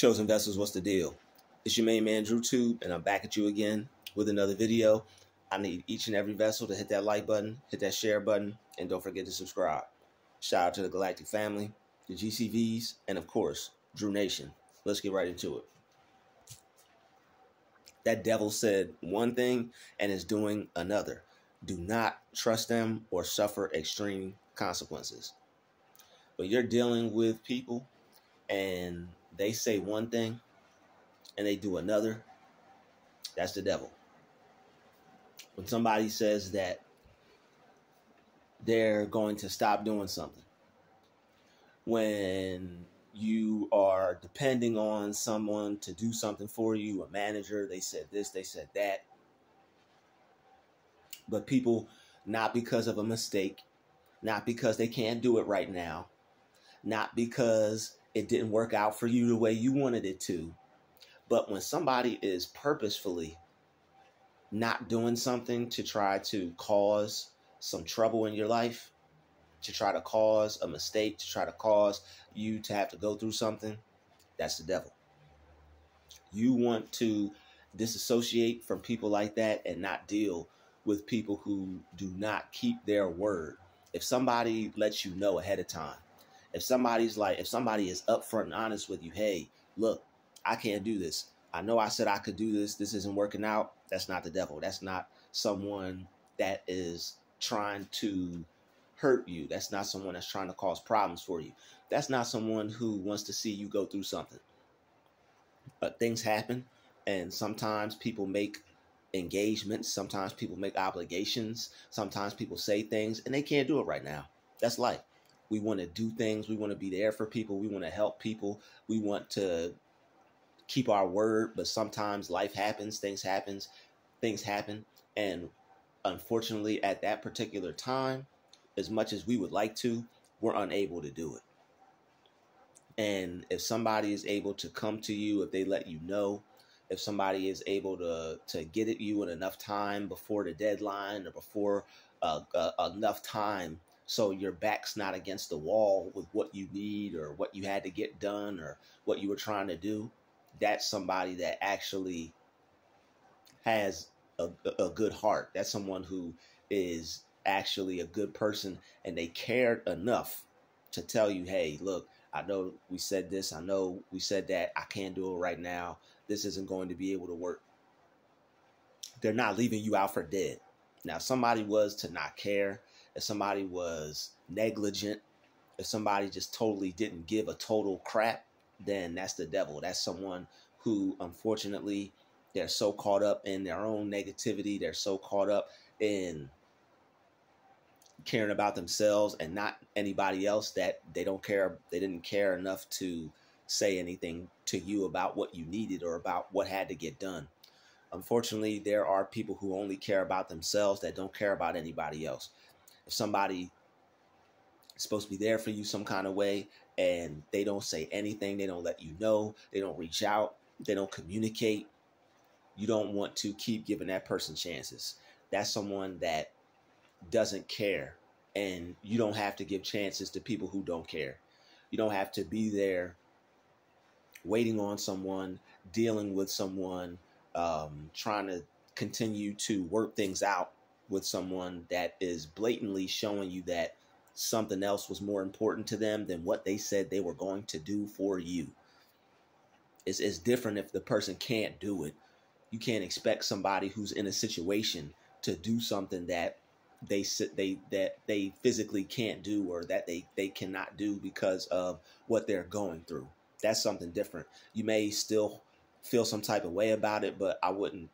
Chosen Vessels, what's the deal? It's your main man, Druuill, and I'm back at you again with another video. I need each and every vessel to hit that like button, hit that share button, and don't forget to subscribe. Shout out to the Galactic family, the GCVs, and of course, Drew Nation. Let's get right into it. That devil said one thing and is doing another. Do not trust them or suffer extreme consequences. When you're dealing with people and they say one thing and they do another, that's the devil. When somebody says that they're going to stop doing something, when you are depending on someone to do something for you, a manager, they said this, they said that, but people, not because of a mistake, not because they can't do it right now, not because it didn't work out for you the way you wanted it to, but when somebody is purposefully not doing something to try to cause some trouble in your life, to try to cause a mistake, to try to cause you to have to go through something, that's the devil. You want to disassociate from people like that and not deal with people who do not keep their word. If somebody lets you know ahead of time, if somebody is upfront and honest with you, hey, look, I can't do this. I know I said I could do this. This isn't working out. That's not the devil. That's not someone that is trying to hurt you. That's not someone that's trying to cause problems for you. That's not someone who wants to see you go through something. But things happen, and sometimes people make engagements. Sometimes people make obligations. Sometimes people say things, and they can't do it right now. That's life. We want to do things. We want to be there for people. We want to help people. We want to keep our word, but sometimes life happens, things happen. And unfortunately, at that particular time, as much as we would like to, we're unable to do it. And if somebody is able to come to you, if they let you know, if somebody is able to get at you in enough time before the deadline or before enough time so your back's not against the wall with what you need or what you had to get done or what you were trying to do, that's somebody that actually has a good heart. That's someone who is actually a good person, and they cared enough to tell you, hey, look, I know we said this. I know we said that. I can't do it right now. This isn't going to be able to work. They're not leaving you out for dead. Now, if somebody was to not care, if somebody was negligent, if somebody just totally didn't give a total crap, then that's the devil. That's someone who, unfortunately, they're so caught up in their own negativity. They're so caught up in caring about themselves and not anybody else that they don't care. They didn't care enough to say anything to you about what you needed or about what had to get done. Unfortunately, there are people who only care about themselves that don't care about anybody else. If somebody is supposed to be there for you some kind of way and they don't say anything, they don't let you know, they don't reach out, they don't communicate, you don't want to keep giving that person chances. That's someone that doesn't care, and you don't have to give chances to people who don't care. You don't have to be there waiting on someone, dealing with someone, trying to continue to work things out with someone that is blatantly showing you that something else was more important to them than what they said they were going to do for you. It's different if the person can't do it. You can't expect somebody who's in a situation to do something that they physically can't do or that they cannot do because of what they're going through. That's something different. You may still feel some type of way about it, but I wouldn't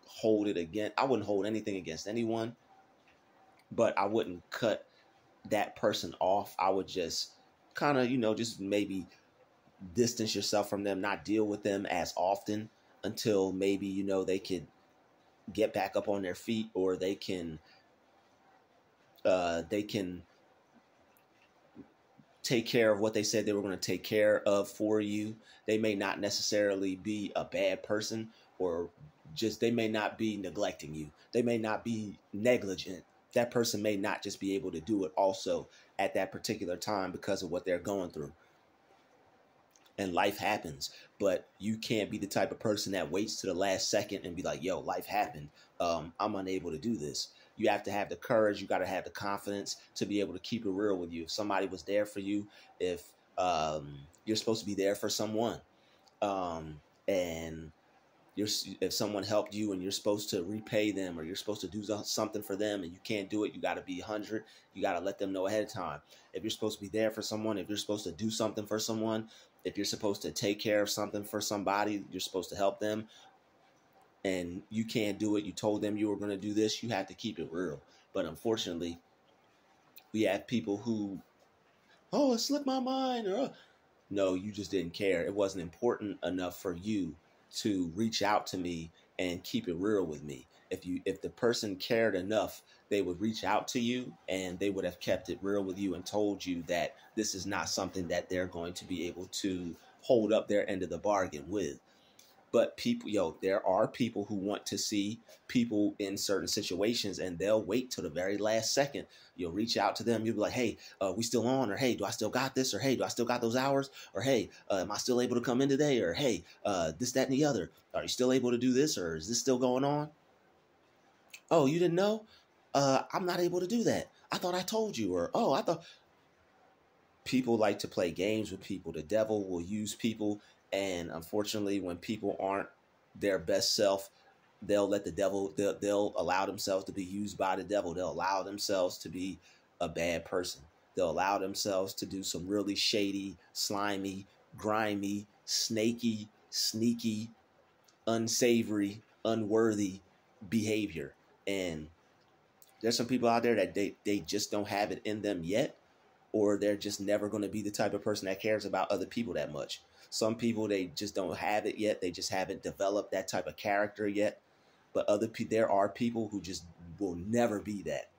hold anything against anyone, but I wouldn't cut that person off. I would just kind of, just maybe distance yourself from them, not deal with them as often until maybe, they could get back up on their feet, or they can take care of what they said they were going to take care of for you. They may not necessarily be a bad person, or just they may not be neglecting you. They may not be negligent. That person may not just be able to do it also at that particular time because of what they're going through. and life happens. But you can't be the type of person that waits to the last second and be like, yo, life happened. I'm unable to do this. You have to have the courage. You got to have the confidence to be able to keep it real with you. If somebody was there for you, if you're supposed to be there for someone, and if someone helped you and you're supposed to repay them, or you're supposed to do something for them and you can't do it, you got to be 100. You got to let them know ahead of time. If you're supposed to be there for someone, if you're supposed to do something for someone, if you're supposed to take care of something for somebody, you're supposed to help them, and you can't do it, you told them you were going to do this, you have to keep it real. But unfortunately, we have people who, oh, it slipped my mind, or no, you just didn't care. It wasn't important enough for you to reach out to me and keep it real with me. If the person cared enough, they would reach out to you and they would have kept it real with you and told you that this is not something that they're going to be able to hold up their end of the bargain with. But people, there are people who want to see people in certain situations, and they'll wait till the very last second. You'll reach out to them. You'll be like, hey, we still on? Or, hey, do I still got this? Or, hey, do I still got those hours? Or, hey, am I still able to come in today? Or, hey, this, that, and the other. Are you still able to do this? Or is this still going on? Oh, you didn't know? I'm not able to do that. I thought I told you. Or, oh, I thought. People like to play games with people. The devil will use people. And unfortunately, when people aren't their best self, they'll let the devil, they'll allow themselves to be used by the devil. They'll allow themselves to be a bad person. They'll allow themselves to do some really shady, slimy, grimy, snaky, sneaky, unsavory, unworthy behavior. And there's some people out there that they just don't have it in them yet, or they're just never going to be the type of person that cares about other people that much. Some people, they just don't have it yet. They just haven't developed that type of character yet. But there are people who just will never be that.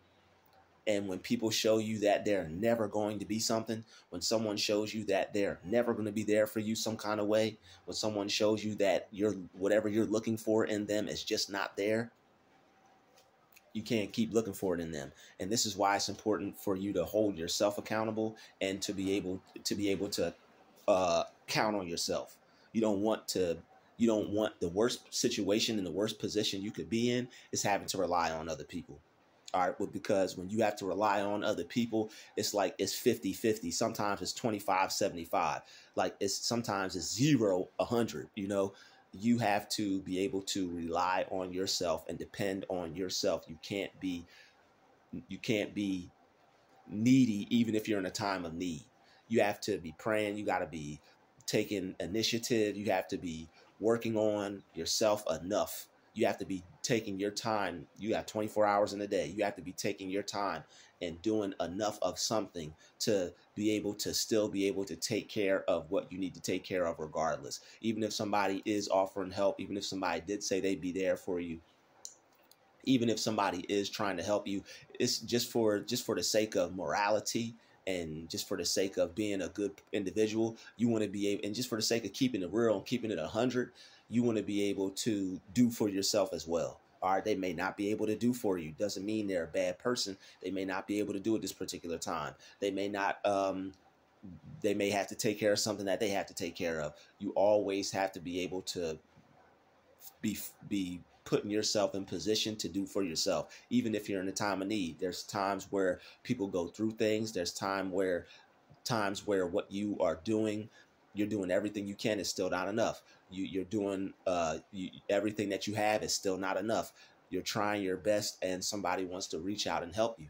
And when people show you that they're never going to be something, when someone shows you that they're never going to be there for you some kind of way, when someone shows you that whatever you're looking for in them is just not there, you can't keep looking for it in them. And this is why it's important for you to hold yourself accountable and to be able to count on yourself. You don't want the worst situation and the worst position you could be in is having to rely on other people. All right, well, because when you have to rely on other people, it's like it's 50-50. Sometimes it's 25-75. Like sometimes it's 0-100, You have to be able to rely on yourself and depend on yourself. You can't be needy even if you're in a time of need. You have to be praying. You got to be taking initiative. You have to be working on yourself enough. You have to be taking your time. You got 24 hours in a day. You have to be taking your time and doing enough of something to be able to still be able to take care of what you need to take care of regardless. Even if somebody is offering help, even if somebody did say they'd be there for you, even if somebody is trying to help you, it's just for the sake of morality and just for the sake of being a good individual. You want to be able, and just for the sake of keeping it real and keeping it 100, you want to be able to do for yourself as well. All right, they may not be able to do for you. Doesn't mean they're a bad person. They may not be able to do it this particular time. They may not. They may have to take care of something that they have to take care of. You always have to be able to be putting yourself in position to do for yourself, even if you're in a time of need. There's times where people go through things. There's times where what you are doing, you're doing everything you can, is still not enough. You're doing everything that you have is still not enough. You're trying your best and somebody wants to reach out and help you.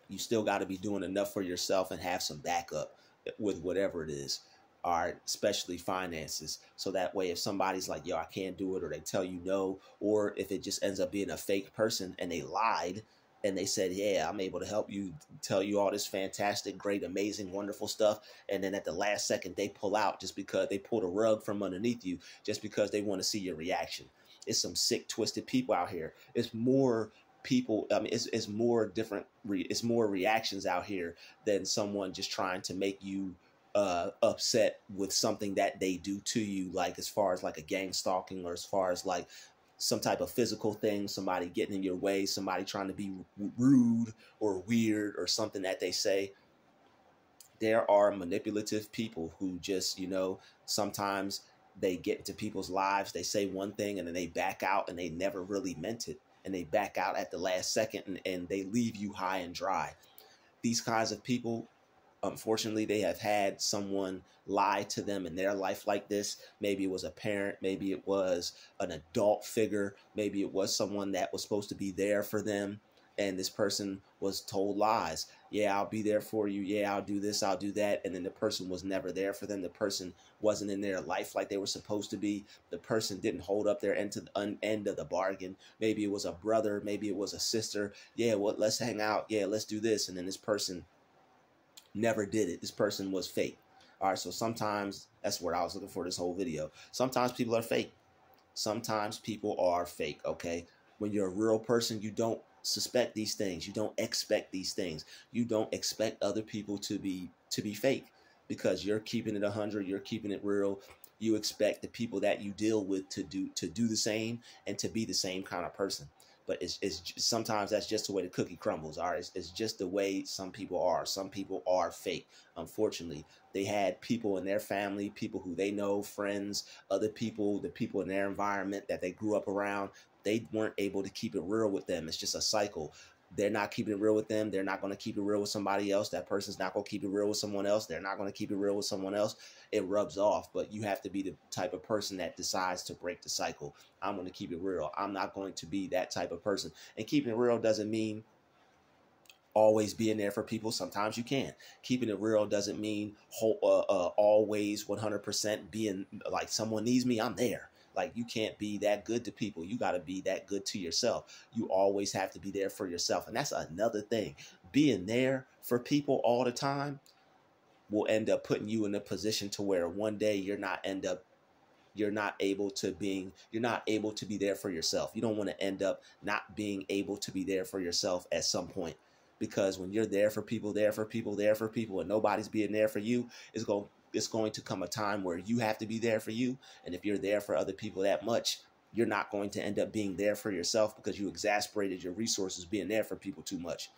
You still got to be doing enough for yourself and have some backup with whatever it is. All right, especially finances. So that way, if somebody's like, yo, I can't do it, or they tell you no, or if it just ends up being a fake person and they lied and they said, yeah, I'm able to help you, tell you all this fantastic, great, amazing, wonderful stuff. And then at the last second, they pull out just because they pulled a rug from underneath you, just because they want to see your reaction. It's some sick, twisted people out here. It's more people. I mean, it's more different. It's more reactions out here than someone just trying to make you upset with something that they do to you, like as far as like a gang stalking, or as far as like some type of physical thing, somebody getting in your way, somebody trying to be rude or weird or something that they say. There are manipulative people who just, sometimes they get into people's lives, they say one thing and then they back out and they never really meant it. And they back out at the last second, and they leave you high and dry. These kinds of people, unfortunately, they have had someone lie to them in their life like this. Maybe it was a parent, maybe it was an adult figure, maybe it was someone that was supposed to be there for them, and this person was told lies. Yeah, I'll be there for you. Yeah, I'll do this, I'll do that. And then the person was never there for them. The person wasn't in their life like they were supposed to be. The person didn't hold up their end of the bargain. Maybe it was a brother, maybe it was a sister. Yeah, well, let's hang out. Yeah, let's do this. And then this person never did it. This person was fake. All right, so sometimes that's what I was looking for this whole video. Sometimes people are fake. Sometimes people are fake, okay? When you're a real person, you don't suspect these things. You don't expect these things. You don't expect other people to be fake, because you're keeping it 100, you're keeping it real. You expect the people that you deal with to do the same and to be the same kind of person. But it's sometimes that's just the way the cookie crumbles. All right, it's just the way some people are. Some people are fake. Unfortunately, they had people in their family, people who they know, friends, other people, the people in their environment that they grew up around. They weren't able to keep it real with them. It's just a cycle. They're not keeping it real with them. They're not going to keep it real with somebody else. That person's not going to keep it real with someone else. They're not going to keep it real with someone else. It rubs off. But you have to be the type of person that decides to break the cycle. I'm going to keep it real. I'm not going to be that type of person. And keeping it real doesn't mean always being there for people. Sometimes you can. Keeping it real doesn't mean always 100% being like, someone needs me, I'm there. Like, you can't be that good to people. You got to be that good to yourself. You always have to be there for yourself. And that's another thing. Being there for people all the time will end up putting you in a position to where one day you're not able to be there for yourself. You don't want to end up not being able to be there for yourself at some point. Because when you're there for people, and nobody's being there for you, it's going to come a time where you have to be there for you. And if you're there for other people that much, you're not going to end up being there for yourself, because you exasperated your resources being there for people too much.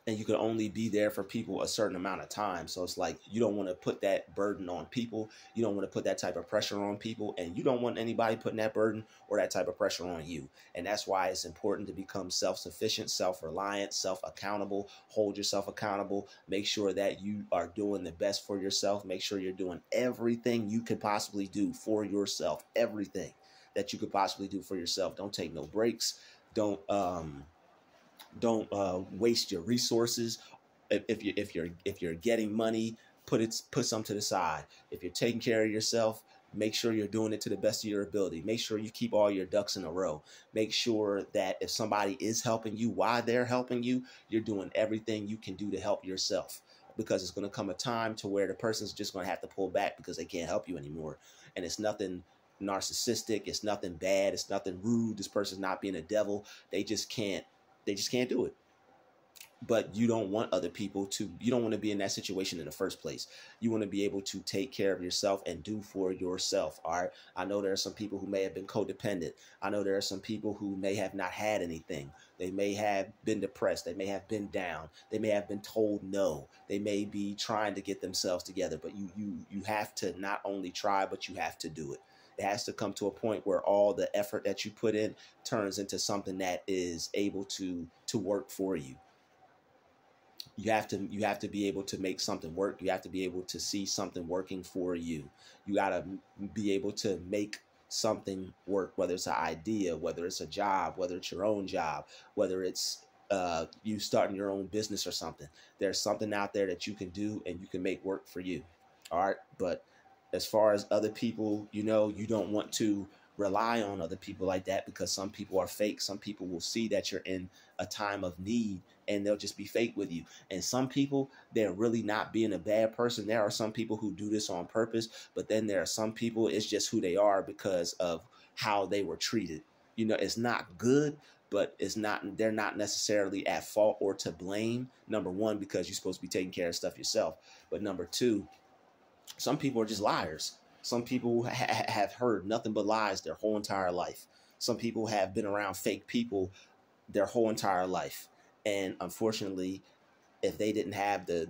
And you can only be there for people a certain amount of time. So it's like, you don't want to put that burden on people. You don't want to put that type of pressure on people. And you don't want anybody putting that burden or that type of pressure on you. And that's why it's important to become self-sufficient, self-reliant, self-accountable. Hold yourself accountable. Make sure that you are doing the best for yourself. Make sure you're doing everything you could possibly do for yourself. Everything that you could possibly do for yourself. Don't take no breaks. Don't waste your resources. If you're getting money, put some to the side. If you're taking care of yourself, make sure you're doing it to the best of your ability. Make sure you keep all your ducks in a row. Make sure that if somebody is helping you, while they're helping you, you're doing everything you can do to help yourself. Because it's going to come a time to where the person's just going to have to pull back because they can't help you anymore. And it's nothing narcissistic. It's nothing bad. It's nothing rude. This person's not being a devil. They just can't do it. But you don't want you don't want to be in that situation in the first place. You want to be able to take care of yourself and do for yourself. All right. I know there are some people who may have been codependent. I know there are some people who may have not had anything. They may have been depressed. They may have been down. They may have been told no. They may be trying to get themselves together. But you have to not only try, but you have to do it. It has to come to a point where all the effort that you put in turns into something that is able to work for you. You have to be able to make something work. You have to be able to see something working for you. You got to be able to make something work, whether it's an idea, whether it's a job, whether it's your own job, whether it's you starting your own business or something. There's something out there that you can do and you can make work for you. All right. But as far as other people, you don't want to rely on other people like that, because some people are fake. Some people will see that you're in a time of need and they'll just be fake with you. And some people, they're really not being a bad person. There are some people who do this on purpose, but then there are some people, it's just who they are because of how they were treated. It's not good, but they're not necessarily at fault or to blame. Number one, because you're supposed to be taking care of stuff yourself. But number two, some people are just liars. Some people have heard nothing but lies their whole entire life. Some people have been around fake people their whole entire life. And unfortunately, if they didn't have the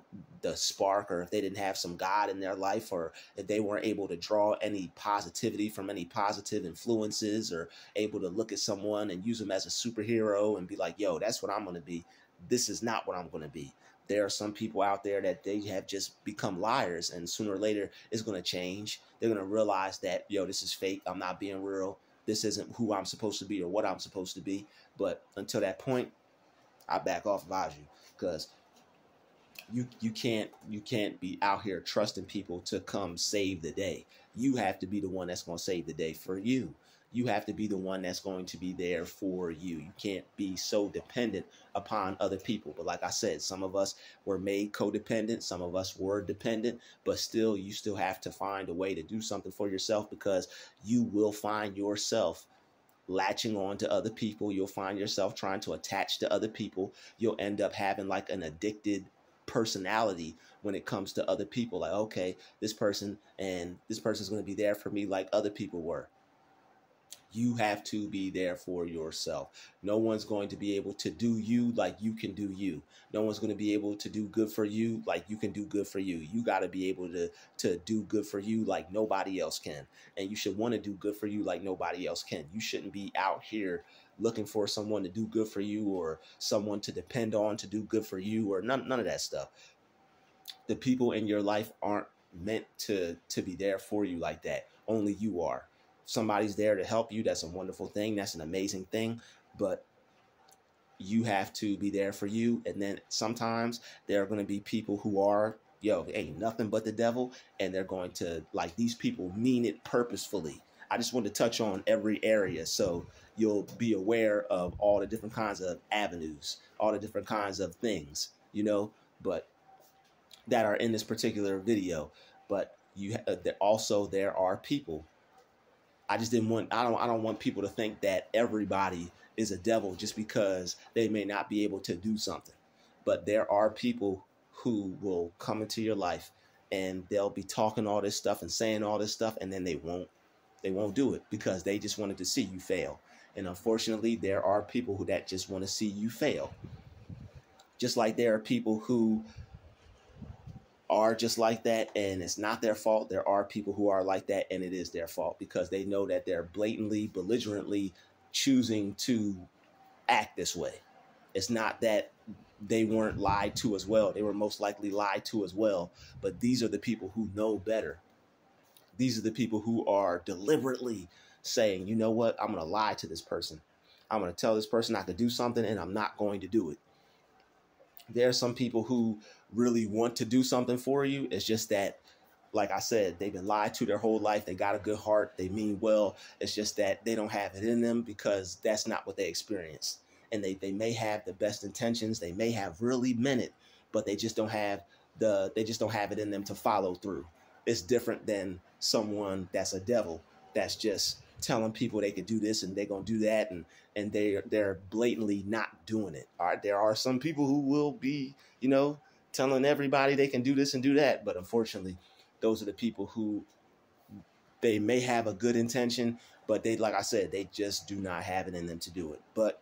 spark, or if they didn't have some God in their life, or if they weren't able to draw any positivity from any positive influences, or able to look at someone and use them as a superhero and be like, yo, that's what I'm going to be. This is not what I'm going to be. There are some people out there that they have just become liars, and sooner or later it's going to change. They're going to realize that, yo, this is fake. I'm not being real. This isn't who I'm supposed to be or what I'm supposed to be. But until that point, I back off of you, because you can't be out here trusting people to come save the day. You have to be the one that's going to save the day for you. You have to be the one that's going to be there for you. You can't be so dependent upon other people. But like I said, some of us were made codependent. Some of us were dependent, but still, you still have to find a way to do something for yourself, because you will find yourself latching on to other people. You'll find yourself trying to attach to other people. You'll end up having like an addicted personality when it comes to other people. Like, okay, this person's going to be there for me like other people were. You have to be there for yourself. No one's going to be able to do you like you can do you. No one's going to be able to do good for you like you can do good for you. You got to be able to do good for you like nobody else can. And you should want to do good for you like nobody else can. You shouldn't be out here looking for someone to do good for you, or someone to depend on to do good for you, or none of that stuff. The people in your life aren't meant to be there for you like that. Only you are. Somebody's there to help you. That's a wonderful thing. That's an amazing thing. But you have to be there for you. And then sometimes there are going to be people who are, yo, ain't nothing but the devil. And they're going to, like, these people mean it purposefully. I just want to touch on every area so you'll be aware of all the different kinds of avenues, all the different kinds of things, but that are in this particular video. But there are people. I don't want people to think that everybody is a devil just because they may not be able to do something. But there are people who will come into your life and they'll be talking all this stuff and saying all this stuff, and then they won't do it because they just wanted to see you fail. And unfortunately, there are people that just want to see you fail. Just like there are people who are just like that and it's not their fault. There are people who are like that and it is their fault, because they know that they're blatantly, belligerently choosing to act this way. It's not that they weren't lied to as well. They were most likely lied to as well. But these are the people who know better. These are the people who are deliberately saying, you know what, I'm going to lie to this person. I'm going to tell this person I could do something and I'm not going to do it. There are some people who really want to do something for you. It's just that, like I said, they've been lied to their whole life. They got a good heart. They mean well. It's just that they don't have it in them because that's not what they experienced. And they may have the best intentions. They may have really meant it, but they just don't have it in them to follow through. It's different than someone that's a devil that's just telling people they could do this and they're going to do that, and they're blatantly not doing it. All right, there are some people who will be, telling everybody they can do this and do that, but unfortunately, those are the people who they may have a good intention, but like I said, they just do not have it in them to do it. But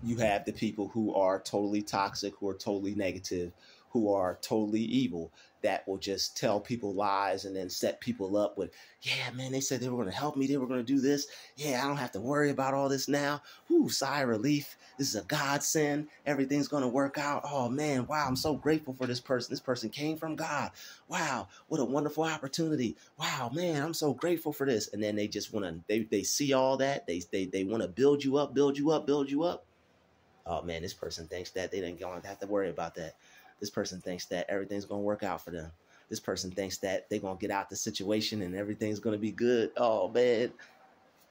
you have the people who are totally toxic, who are totally negative, who are totally evil, that will just tell people lies and then set people up with, yeah, man, they said they were going to help me. They were going to do this. Yeah, I don't have to worry about all this now. Whoo, sigh of relief. This is a godsend. Everything's going to work out. Oh, man, wow, I'm so grateful for this person. This person came from God. Wow, what a wonderful opportunity. Wow, man, I'm so grateful for this. And then they just want to, they see all that. They want to build you up, build you up, build you up. Oh, man, this person thinks that they didn't have to worry about that. This person thinks that everything's going to work out for them. This person thinks that they're going to get out the situation and everything's going to be good. Oh, man.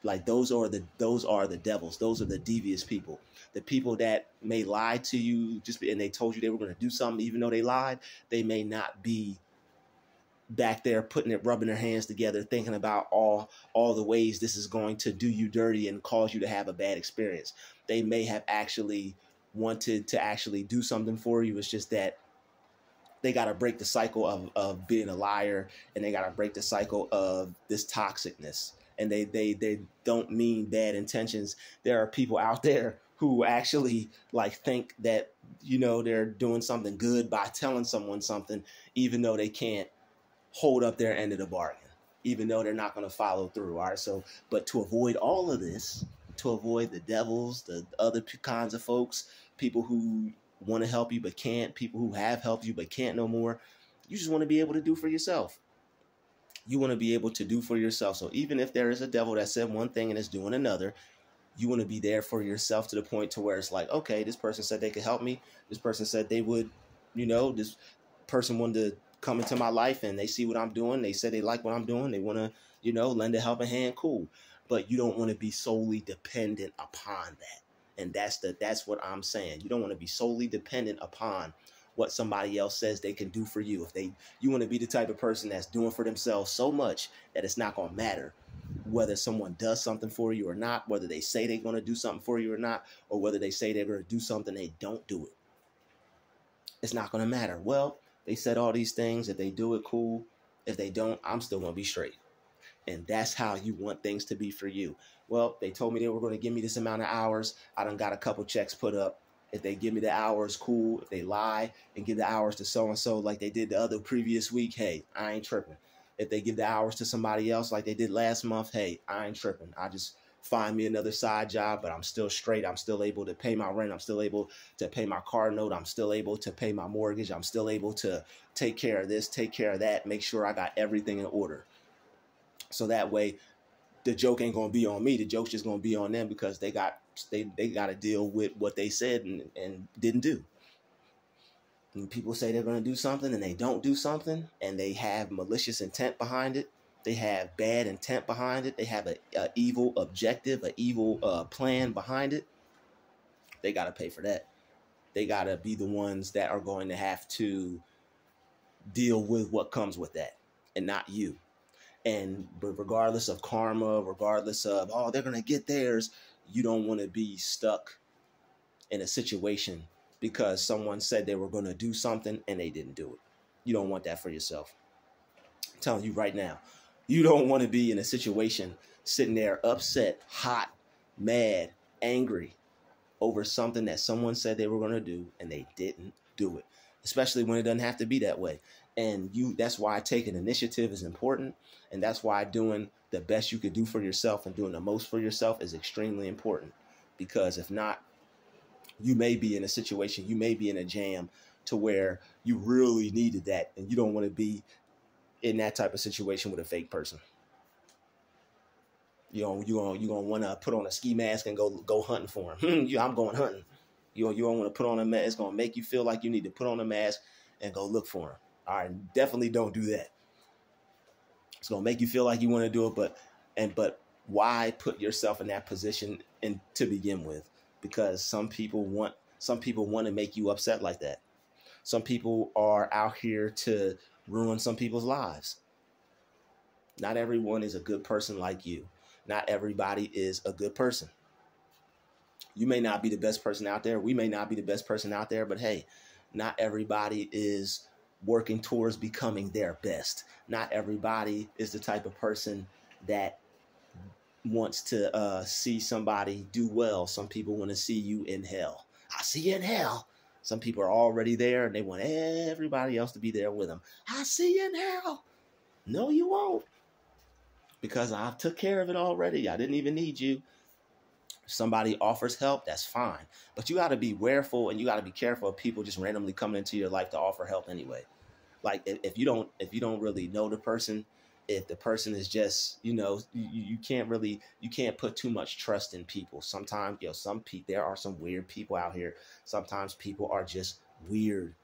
Like those are the devils. Those are the devious people. The people that may lie to you and they told you they were going to do something, even though they lied, they may not be back there rubbing their hands together, thinking about all the ways this is going to do you dirty and cause you to have a bad experience. They may have actually wanted to actually do something for you. It's just that they got to break the cycle of being a liar, and they got to break the cycle of this toxicness. And they don't mean bad intentions. There are people out there who actually think that they're doing something good by telling someone something, even though they can't hold up their end of the bargain, even though they're not going to follow through. All right. So, but to avoid all of this, to avoid the devils, the other kinds of folks, people who want to help you but can't, people who have helped you but can't no more, you just want to be able to do for yourself. You want to be able to do for yourself. So even if there is a devil that said one thing and is doing another, you want to be there for yourself to the point to where it's like, okay, this person said they could help me. This person said they would, this person wanted to come into my life and they see what I'm doing. They said they like what I'm doing. They want to, lend a helping hand. Cool. But you don't want to be solely dependent upon that. And that's what I'm saying. You don't want to be solely dependent upon what somebody else says they can do for you. You want to be the type of person that's doing for themselves so much that it's not going to matter whether someone does something for you or not, whether they say they're going to do something for you or not, or whether they say they're going to do something, they don't do it. It's not going to matter. Well, they said all these things. If they do it, cool. If they don't, I'm still going to be straight. And that's how you want things to be for you. Well, they told me they were going to give me this amount of hours. I done got a couple checks put up. If they give me the hours, cool. If they lie and give the hours to so-and-so like they did the other previous week, hey, I ain't tripping. If they give the hours to somebody else like they did last month, hey, I ain't tripping. I just find me another side job, but I'm still straight. I'm still able to pay my rent. I'm still able to pay my car note. I'm still able to pay my mortgage. I'm still able to take care of this, take care of that, make sure I got everything in order. So that way, the joke ain't going to be on me. The joke's just going to be on them because they got to deal with what they said and didn't do. When people say they're going to do something and they don't do something and they have malicious intent behind it, they have bad intent behind it, they have an evil objective, an evil plan behind it, they got to pay for that. They got to be the ones that are going to have to deal with what comes with that and not you. But regardless of karma, regardless of, they're going to get theirs, you don't want to be stuck in a situation because someone said they were going to do something and they didn't do it. You don't want that for yourself. I'm telling you right now, you don't want to be in a situation sitting there upset, hot, mad, angry over something that someone said they were going to do and they didn't do it, especially when it doesn't have to be that way. And that's why taking initiative is important. And that's why doing the best you could do for yourself and doing the most for yourself is extremely important. Because if not, you may be in a situation, you may be in a jam to where you really needed that. And you don't want to be in that type of situation with a fake person. You're going to want to put on a ski mask and go hunting for him. I'm going hunting. You don't want to put on a mask. It's going to make you feel like you need to put on a mask and go look for him. All right, definitely don't do that. It's going to make you feel like you want to do it, but why put yourself in that position to begin with? Because some people want to make you upset like that. Some people are out here to ruin some people's lives. Not everyone is a good person like you. Not everybody is a good person. You may not be the best person out there. We may not be the best person out there, but hey, not everybody is working towards becoming their best. Not everybody is the type of person that wants to see somebody do well. Some people want to see you in hell. I see you in hell. Some people are already there and they want everybody else to be there with them. I see you in hell. No, you won't. Because I took care of it already. I didn't even need you. If somebody offers help, that's fine. But you got to be wareful and you got to be careful of people just randomly coming into your life to offer help anyway. Like if you don't really know the person, if the person is just, you can't put too much trust in people. Sometimes, there are some weird people out here. Sometimes people are just weird.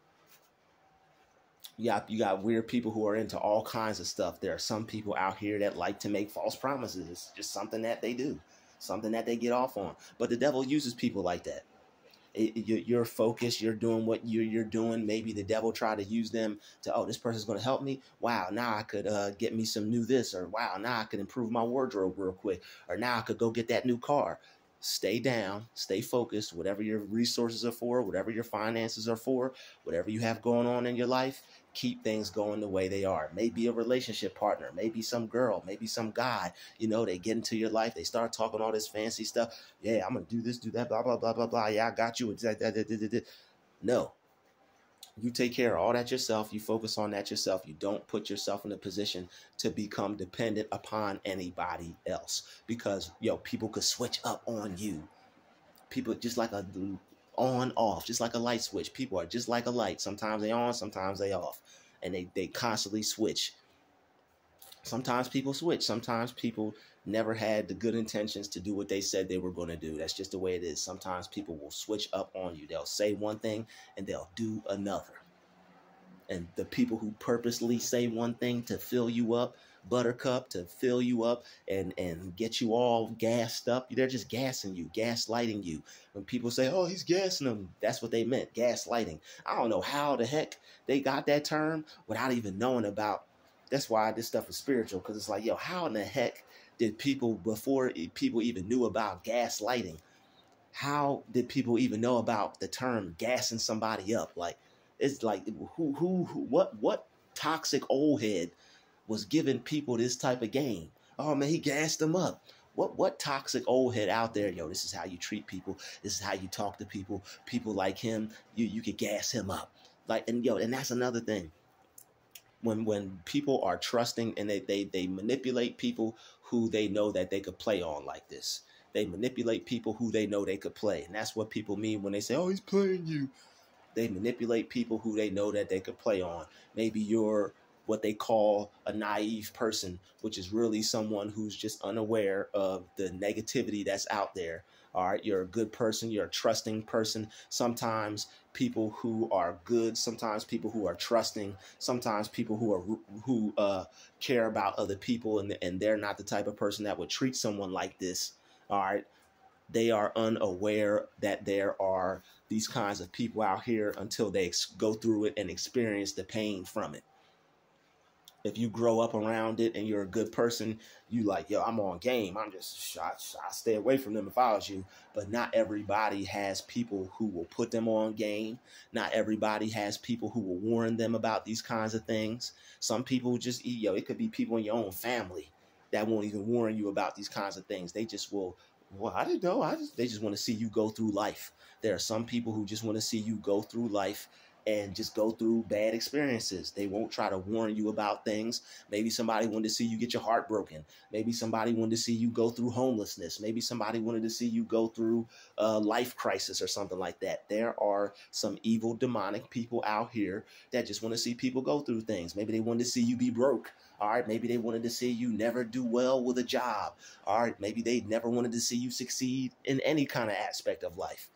You got weird people who are into all kinds of stuff. There are some people out here that like to make false promises. It's just something that they do, something that they get off on. But the devil uses people like that. You're focused. You're doing what you're doing. Maybe the devil tried to use them to, this person's going to help me. Wow, now I could get me some new this. Or wow, now I could improve my wardrobe real quick. Or now I could go get that new car. Stay down. Stay focused. Whatever your resources are for, whatever your finances are for, whatever you have going on in your life, keep things going the way they are. Maybe a relationship partner, maybe some girl, maybe some guy, they get into your life. They start talking all this fancy stuff. Yeah, I'm going to do this, do that, blah, blah, blah, blah, blah. Yeah, I got you. No. You take care of all that yourself. You focus on that yourself. You don't put yourself in a position to become dependent upon anybody else, because people could switch up on you. People just like a on off, just like a light switch. People are just like a light. Sometimes they on, sometimes they off, and they constantly switch. Sometimes people switch. Sometimes people never had the good intentions to do what they said they were going to do. That's just the way it is. Sometimes people will switch up on you. They'll say one thing and they'll do another. And the people who purposely say one thing to fill you up, buttercup, to fill you up and get you all gassed up, they're just gassing you, gaslighting you. When people say, oh, he's gassing them, that's what they meant, gaslighting. I don't know how the heck they got that term without even knowing about. That's why this stuff is spiritual, because it's like, how in the heck did people, before people even knew about gaslighting, how did people even know about the term gassing somebody up? Like, it's like, what toxic old head was giving people this type of game? Oh man, he gassed them up. What toxic old head out there? This is how you treat people. This is how you talk to people. People like him, you could gas him up. Like, and that's another thing. When people are trusting and they manipulate people who they know that they could play on like this. They manipulate people who they know they could play. And that's what people mean when they say, oh, he's playing you. They manipulate people who they know that they could play on. Maybe you're what they call a naive person, which is really someone who's just unaware of the negativity that's out there. All right, you're a good person. You're a trusting person. Sometimes people who are good, sometimes people who are trusting, sometimes people who care about other people, and they're not the type of person that would treat someone like this. All right, they are unaware that there are these kinds of people out here until they go through it and experience the pain from it. If you grow up around it and you're a good person, you like, I'm on game. I'm just, I stay away from them if I was you. But not everybody has people who will put them on game. Not everybody has people who will warn them about these kinds of things. Some people just, it could be people in your own family that won't even warn you about these kinds of things. They just will, well, I didn't know. They just want to see you go through life. There are some people who just want to see you go through life and just go through bad experiences. They won't try to warn you about things. Maybe somebody wanted to see you get your heart broken. Maybe somebody wanted to see you go through homelessness. Maybe somebody wanted to see you go through a life crisis or something like that. There are some evil, demonic people out here that just want to see people go through things. Maybe they wanted to see you be broke. All right, maybe they wanted to see you never do well with a job. All right, maybe they never wanted to see you succeed in any kind of aspect of life.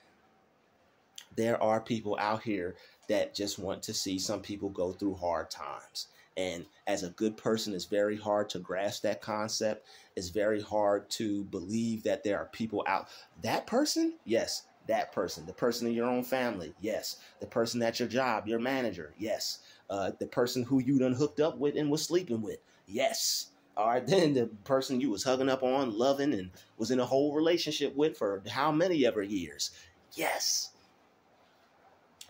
There are people out here that just want to see some people go through hard times. And as a good person, it's very hard to grasp that concept. It's very hard to believe that there are people out. That person? Yes, that person. The person in your own family? Yes. The person at your job, your manager? Yes. The person who you done hooked up with and was sleeping with? Yes. All right, then the person you was hugging up on, loving, and was in a whole relationship with for how many ever years? Yes.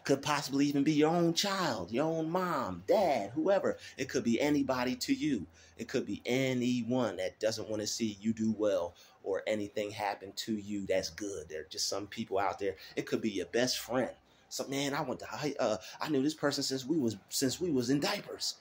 Could possibly even be your own child, your own mom, dad, whoever. It could be anybody to you. It could be anyone that doesn't want to see you do well or anything happen to you that's good. There are just some people out there. It could be your best friend. So, man, I knew this person since we was in diapers.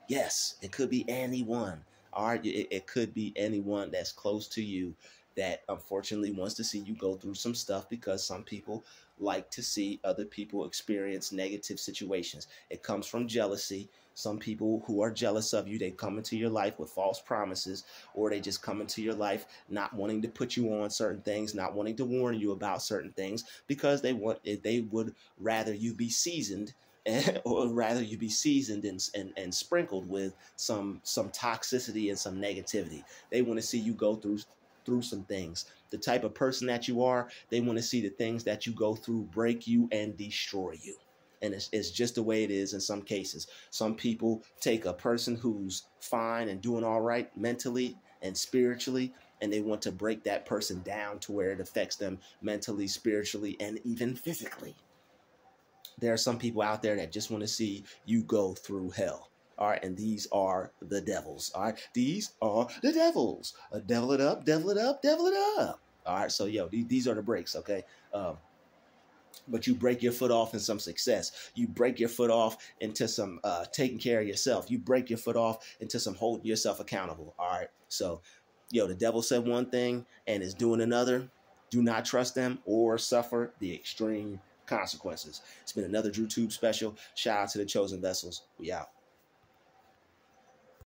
Yes, it could be anyone. All right, it could be anyone that's close to you that unfortunately wants to see you go through some stuff, because some people like to see other people experience negative situations. It comes from jealousy. Some people who are jealous of you, they come into your life with false promises, or they just come into your life not wanting to put you on certain things, not wanting to warn you about certain things, because they would rather you be seasoned or rather you be seasoned and sprinkled with some toxicity and some negativity. They want to see you go through some things. The type of person that you are, they want to see the things that you go through break you and destroy you. And it's just the way it is in some cases. Some people take a person who's fine and doing all right mentally and spiritually, and they want to break that person down to where it affects them mentally, spiritually, and even physically. There are some people out there that just want to see you go through hell. All right, and these are the devils. All right, these are the devils. Devil it up, devil it up, devil it up. All right, so these are the breaks. Okay, but you break your foot off in some success. You break your foot off into some taking care of yourself. You break your foot off into some holding yourself accountable. All right. So, the devil said one thing and is doing another. Do not trust them or suffer the extreme consequences. It's been another DruTube special. Shout out to the chosen vessels. We out.